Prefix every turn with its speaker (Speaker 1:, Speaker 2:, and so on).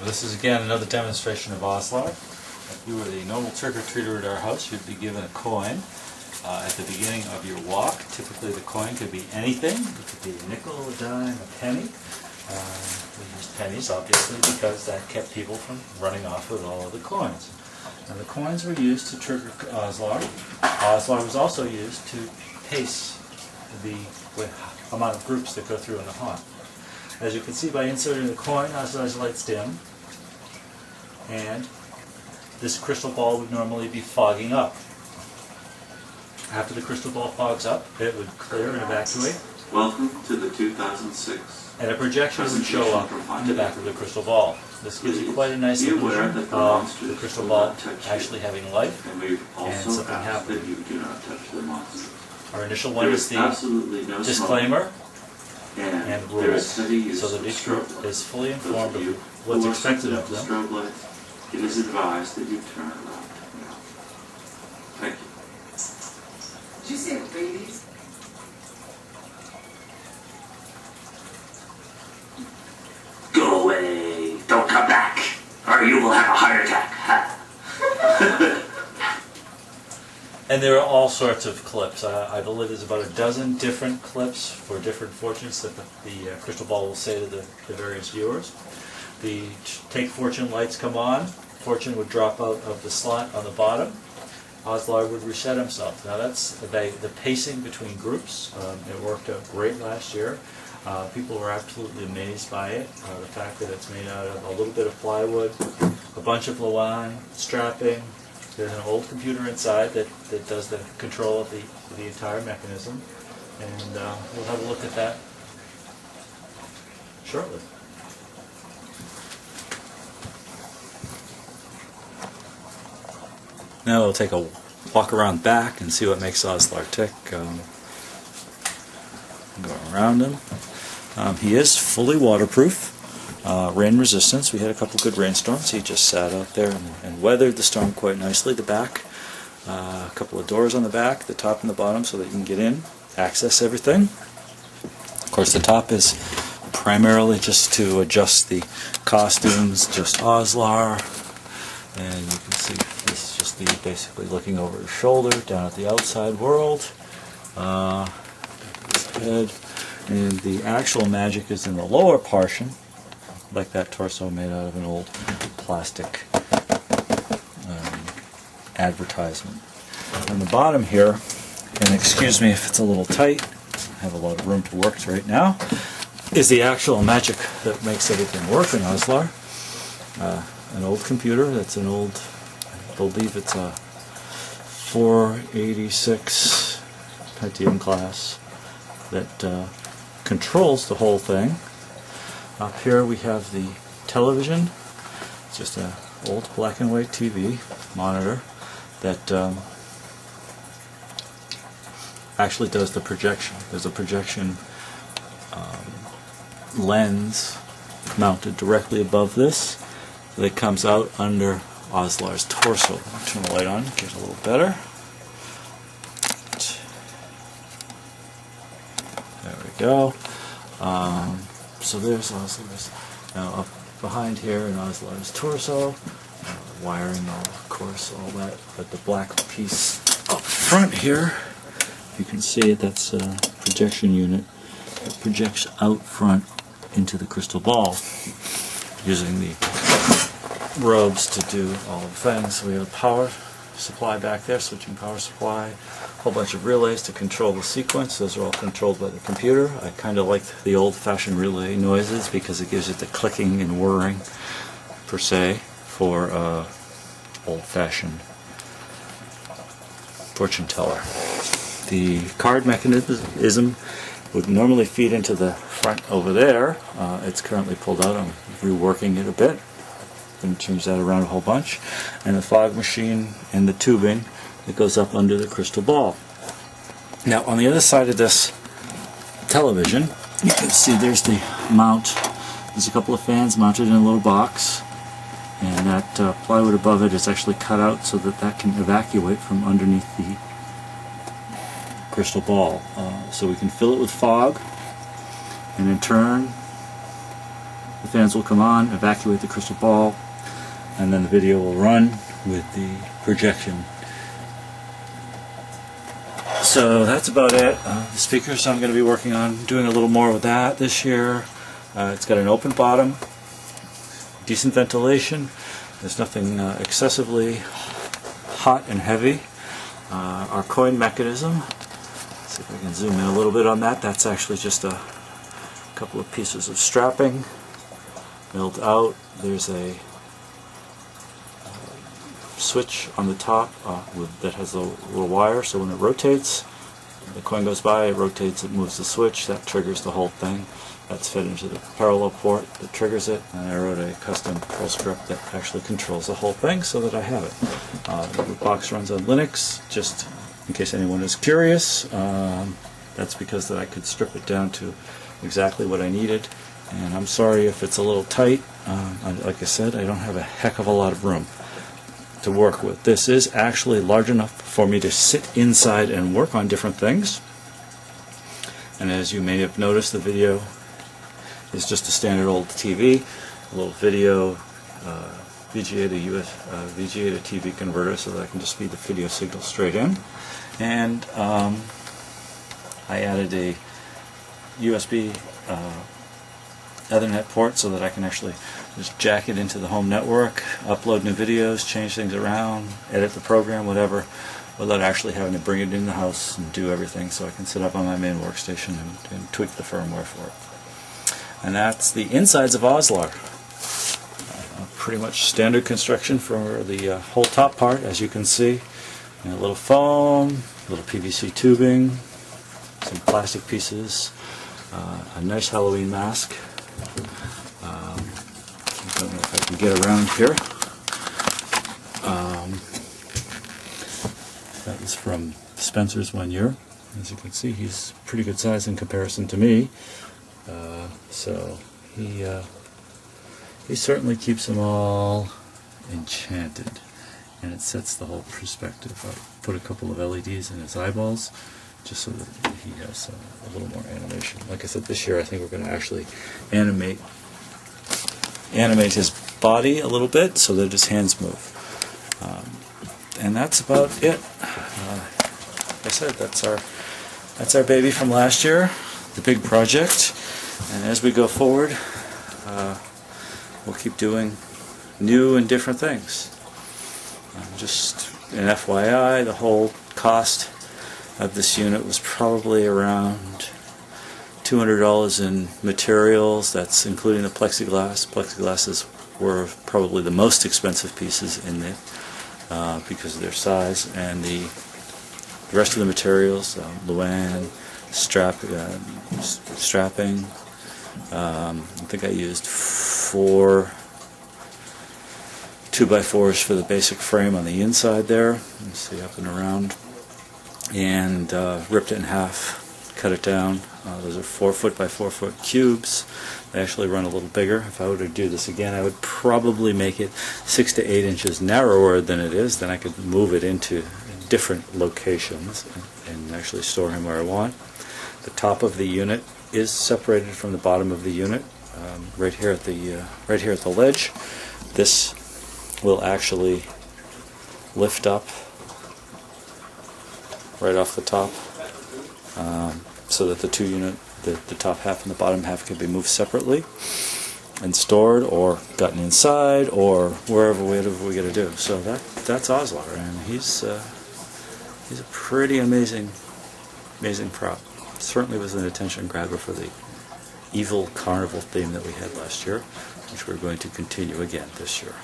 Speaker 1: Well, this is again another demonstration of Oszlar. If you were the normal trick-or-treater at our house, you'd be given a coin at the beginning of your walk. Typically the coin could be anything. It could be a nickel, a dime, a penny. We used pennies obviously because that kept people from running off with all of the coins. And the coins were used to trigger Oszlar. Oszlar was also used to pace the amount of groups that go through in a haunt. As you can see by inserting the coin, Oszlar's lights dim, and this crystal ball would normally be fogging up. After the crystal ball fogs up, it would clear and evacuate.
Speaker 2: Welcome to the 2006.
Speaker 1: And a projection would show up in the back of the crystal ball. This gives you quite a nice illusion of the crystal ball actually having life and something happening. Our initial one is the disclaimer and rules, so that each group is fully informed of what's expected of them.
Speaker 2: It is advised that you turn around. Thank you.
Speaker 3: Did you say babies?
Speaker 4: Go away. Don't come back, or you will have a heart attack.
Speaker 1: And there are all sorts of clips. I believe there's about a dozen different clips for different fortunes that the crystal ball will say to the various viewers. The Take Fortune lights come on. Fortune would drop out of the slot on the bottom. Oszlar would reset himself. Now that's the pacing between groups. It worked out great last year. People were absolutely amazed by it. The fact that it's made out of a little bit of plywood, a bunch of Lawan, strapping. There's an old computer inside that does the control of the entire mechanism. And we'll have a look at that shortly. Now we'll take a walk around back and see what makes Oszlar tick. Go around him. He is fully waterproof, rain resistance. We had a couple good rainstorms. He just sat out there and weathered the storm quite nicely. The back, a couple of doors on the back, the top and the bottom, so that you can get in, access everything. Of course, the top is primarily just to adjust the costumes, just Oszlar. And you can see this is just the basically looking over his shoulder down at the outside world. His head. And the actual magic is in the lower portion, like that torso made out of an old plastic advertisement. On the bottom here, and excuse me if it's a little tight, I have a lot of room to work right now, is the actual magic that makes everything work in Oszlar. An old computer, that's an old, I believe it's a 486 Pentium class that controls the whole thing. Up here we have the television. It's just an old black and white TV monitor that actually does the projection. There's a projection lens mounted directly above this that comes out under Oszlar's torso. I'll turn the light on, get a little better. There we go. So there's Oszlar's. Now up behind here in Oszlar's torso, wiring, of course, all that. But the black piece up front here, you can see it. That's a projection unit. It projects out front into the crystal ball using the robes to do all the things. So we have a power supply back there, switching power supply, a whole bunch of relays to control the sequence. Those are all controlled by the computer. I kind of like the old-fashioned relay noises because it gives it the clicking and whirring per se for old-fashioned fortune teller. The card mechanism would normally feed into the front over there. It's currently pulled out. I'm reworking it a bit. Going to change that around a whole bunch. And the fog machine and the tubing that goes up under the crystal ball. Now on the other side of this television, you can see there's the mount. There's a couple of fans mounted in a little box, and that plywood above it is actually cut out so that that can evacuate from underneath the crystal ball. So we can fill it with fog, and in turn the fans will come on, evacuate the crystal ball, and then the video will run with the projection. So that's about it. The speakers I'm going to be working on doing a little more with that this year. It's got an open bottom, decent ventilation. There's nothing excessively hot and heavy. Our coin mechanism, let's see if I can zoom in a little bit on that. That's actually just a couple of pieces of strapping milled out. There's a switch on the top that has a little wire, so when it rotates, the coin goes by, it rotates, it moves the switch, that triggers the whole thing. That's fed into the parallel port that triggers it, and I wrote a custom Perl script that actually controls the whole thing so that I have it. The box runs on Linux, just in case anyone is curious. That's because that I could strip it down to exactly what I needed, and I'm sorry if it's a little tight. Like I said, I don't have a heck of a lot of room to work with. This is actually large enough for me to sit inside and work on different things. And as you may have noticed, the video is just a standard old TV, a little video VGA to TV converter, so that I can just feed the video signal straight in. And I added a USB Ethernet port so that I can actually just jack it into the home network, upload new videos, change things around, edit the program, whatever, without actually having to bring it in the house and do everything, so I can sit up on my main workstation and tweak the firmware for it. And that's the insides of Oszlar. Pretty much standard construction for the whole top part, as you can see. And a little foam, a little PVC tubing, some plastic pieces, a nice Halloween mask. I don't know if I can get around here. That was from Spencer's one year. As you can see, he's pretty good size in comparison to me. So he certainly keeps them all enchanted, and it sets the whole perspective. I put a couple of LEDs in his eyeballs just so that he has a little more animation. Like I said, this year I think we're going to actually animate his body a little bit so that his hands move. And that's about it. Like I said, that's our baby from last year, the big project. And as we go forward, we'll keep doing new and different things. Just an FYI, the whole cost of this unit was probably around $200 in materials. That's including the plexiglass. Plexiglasses were probably the most expensive pieces in it because of their size, and the rest of the materials, Luan, strapping. I think I used 4 2x4s for the basic frame on the inside there. You can see up and around, and ripped it in half, cut it down. Those are 4 foot by 4 foot cubes. They actually run a little bigger. If I were to do this again, I would probably make it 6 to 8 inches narrower than it is. Then I could move it into different locations and actually store him where I want. The top of the unit is separated from the bottom of the unit, right here at the ledge. This will actually lift up right off the top, so that the top half and the bottom half can be moved separately and stored or gotten inside or whatever we got to do. So that's Oszlar, and he's a pretty amazing prop. Certainly was an attention grabber for the evil carnival theme that we had last year, which we're going to continue again this year.